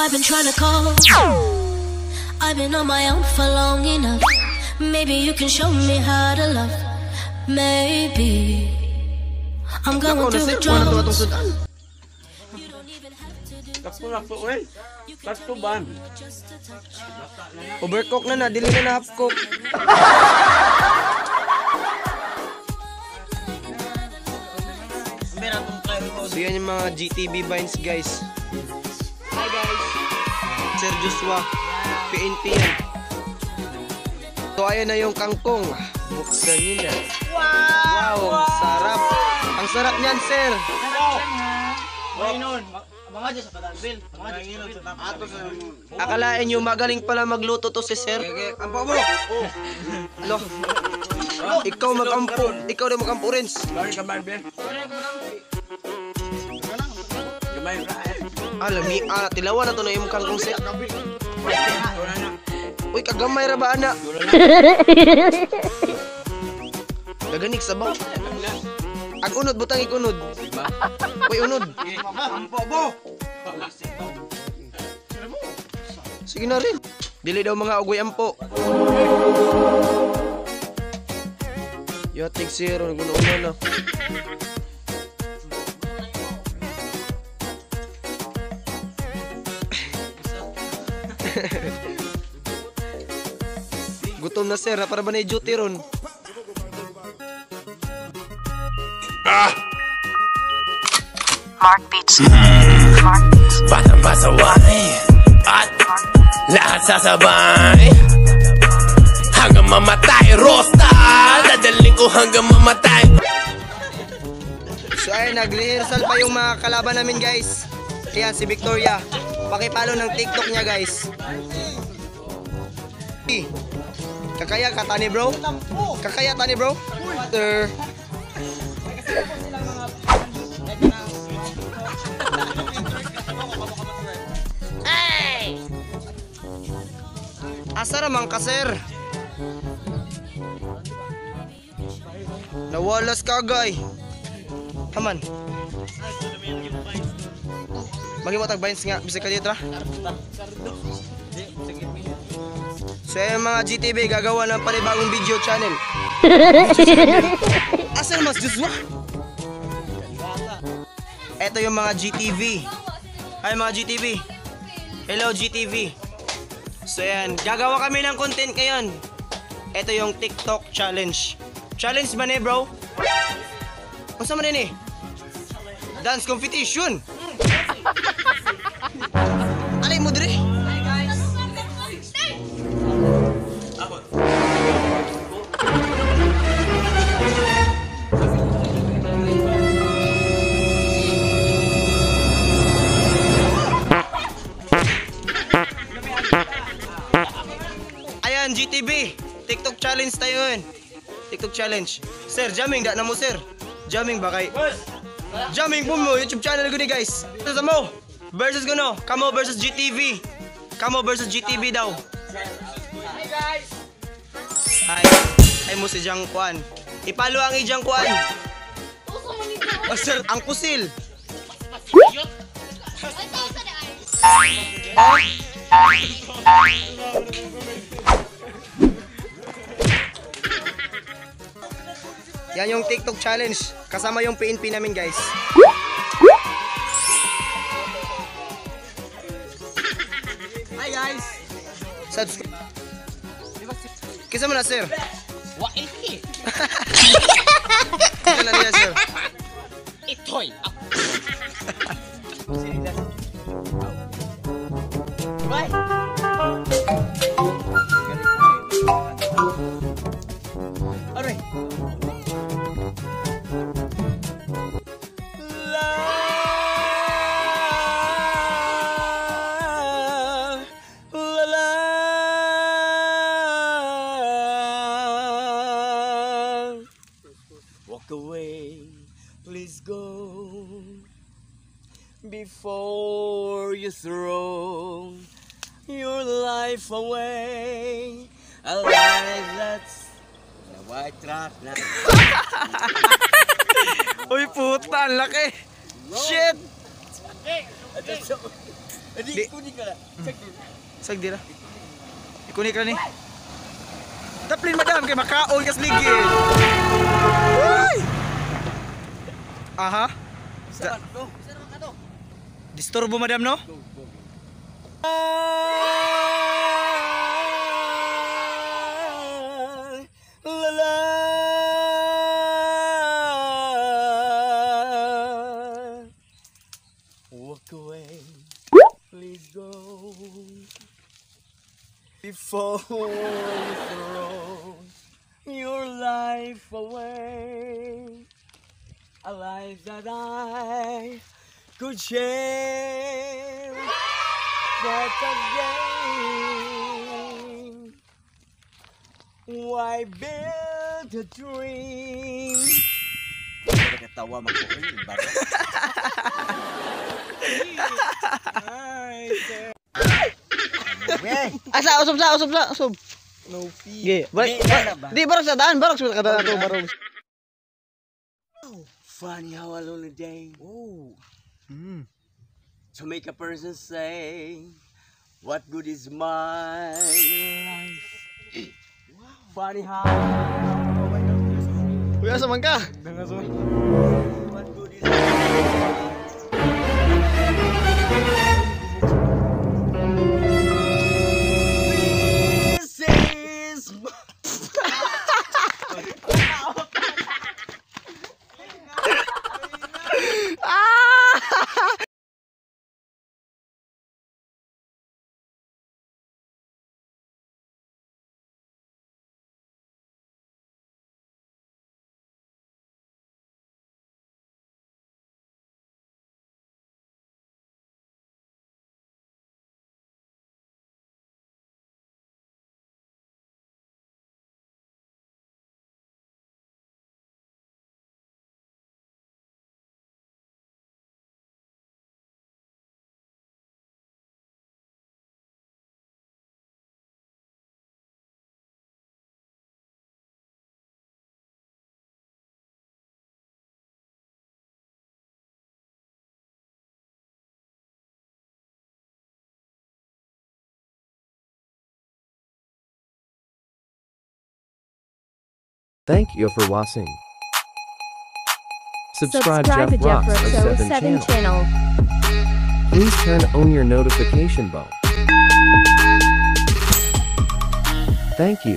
I've been trying to call. I've been on my own for long enough. Maybe you can show me how to love. Maybe I'm going through the drought. Overcook na dili na half cook. So yan yung mga GTV vines guys. Hi guys. Sir Joshua. PNP yan. So ayan na yung kangkong. Buksan nyo na. Wow! Sarap! Ang sarap niyan sir! Akalain nyo magaling pala magluto to si sir? Ampo mo! Lo! Ikaw mag-ampo! Ikaw rin mag-ampo rin! Alami, tilawan na to na yung kangkong sir. Uy, kagamay ra ba anak? Daganik sa ba? Ag unod butang ikunod. Uy, unod. Sige na rin. Dili daw mga ugoy ampo. Yatig zero, nagunauna na. Gutom na sir, para ba na i-duty ron? Mark Beats. Batang pasaway at lahat sasabay hanggang mamatay. Rosta, dadaling ko hanggang mamatay. So ay, nag-rehearsal pa yung mga kalaban namin guys. Ayan, si Victoria. Pakipalo ng TikTok niya guys. Kakaya ka tani bro? Kakaya tani bro? Asa ramang ka sir? Nawalas ka gay. Haman. Magimotag vines nga bisig ka dito ra. So yung mga GTV gagawa ng panibagong video channel. Asa mas Joshua? Ito yung mga GTV. Hi mga GTV. Hello GTV. So yan, gagawa kami ng content ngayon. Ito yung TikTok challenge. Challenge ba ni bro? Masa man din eh? Dance competition. Alay mo dire? Ayan, GTV. TikTok challenge tayo yun. TikTok challenge. Sir, jamming da na mo sir. Jamming ba kay? Jamming po mo, YouTube channel ko ni guys. Ito mo. Versus ko no. Kamo versus GTV. Kamo versus GTV daw. Hi guys. Hi. Ay mo si Jang Kwan. Ipalo ang ijang Kwan. Oh sir, ang pusil. Yan yung TikTok challenge. Kasama yung PNP namin guys. Hi guys. Subscribe. Kisa mo na sir? Wa ilki. Kisa na niya sir? Itoy. Bye. Alright. Walk away, please go before you throw your life away. A life that's a white trash na. Uy puta, ang laki. Shit. Di, kunin ka. Sag dira. Ikunik ra ni. Taplin madam kay makaon kas ligid. Uy! Aha. Isa to. Disturbo madam no? La la. Walk away. Please go. Before you throw your life away. A life that I could share. But again, why build a dream? Katawa mag-uwi, baro. Asa usop. No fee. Ge, di barok sa daan, barok sa daan to barok. Funny how a lonely day. Oh. To make a person say, what good is my life? Funny how. Kuya sa man ka. What good is my life? This is Thank you for watching. Subscribe to Jeff Ross Ross 07 07 channel. channel. Please turn on your notification bell. Thank you.